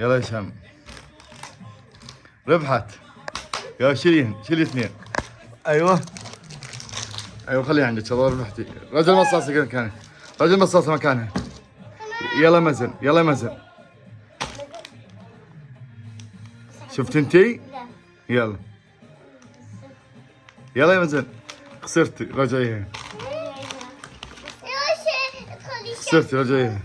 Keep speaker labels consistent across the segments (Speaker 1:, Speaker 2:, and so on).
Speaker 1: يلا يا هشام. ربحت. يا شيلي اثنين. ايوه خليها عندك. والله ربحتي. رجل مصاصة مكانه. رجل مصاصة مكانها. يلا مزن. يلا مزن. شفت انتي؟ يلا يلا يا مزن. خسرتي رجعيها. خسرتي رجعيها.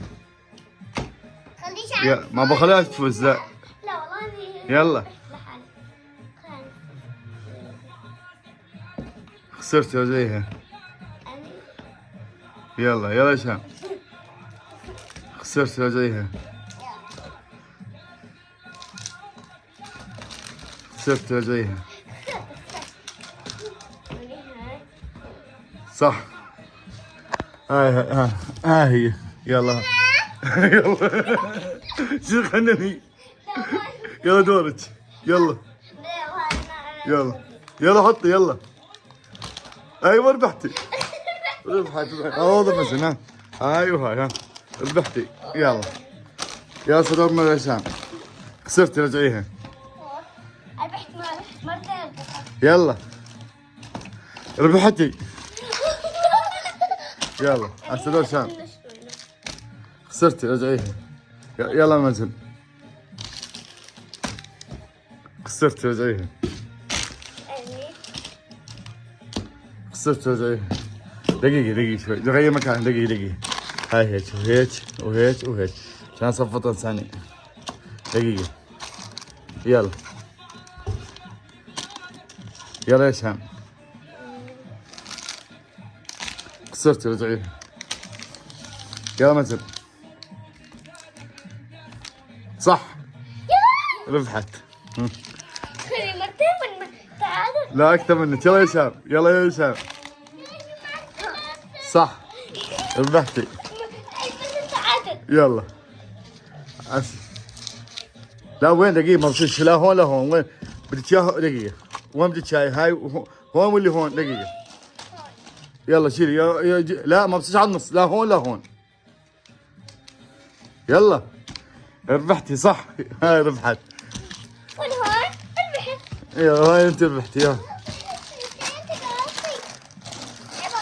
Speaker 1: يا ما بخليها تفوز. لا يلا. خسرتي رجعيها. يلا يا هشام. خسرتي رجعيها. خسرتي رجعيها. صح. ها هي. يلا. يلا. شو خلني. يلا دورك. يلا حطي. يلا. ايوه ربحتي. هذا مثلا. ايوه هاي. ربحتي. يلا صدور من هشام. خسرتي رجعيها.
Speaker 2: ربحت مرتين.
Speaker 1: يلا ربحتي. يلا صدور هشام. خسرتي رجعيها. يلا مزن. خسرتي رجعيها. خسرتي رجعيها. دقيقة شوي. غير مكان. دقيقة. هاي هيك وهيك عشان صفط ثانية. دقيقة. يلا يا هشام. خسرتي رجعيها. يلا مزن. صح. ربحت.
Speaker 2: خلي مرتين من تعادل.
Speaker 1: لا اكثر منك. يلا يا هشام. يلا يا هشام. صح. ربحتي.
Speaker 2: تعادل.
Speaker 1: يلا. لا وين دقيقة ما بصيرش. لا هون لا هون. وين بدك اياه؟ دقيقة. وين بدك اياها؟ هاي هون واللي هون. دقيقة. يلا شيلي. لا ما بصيرش على النص. لا هون لا هون. يلا ربحتي. صح. هاي ربحت.
Speaker 2: وين هون؟ ربحت.
Speaker 1: يلا هاي انت ربحتي. يلا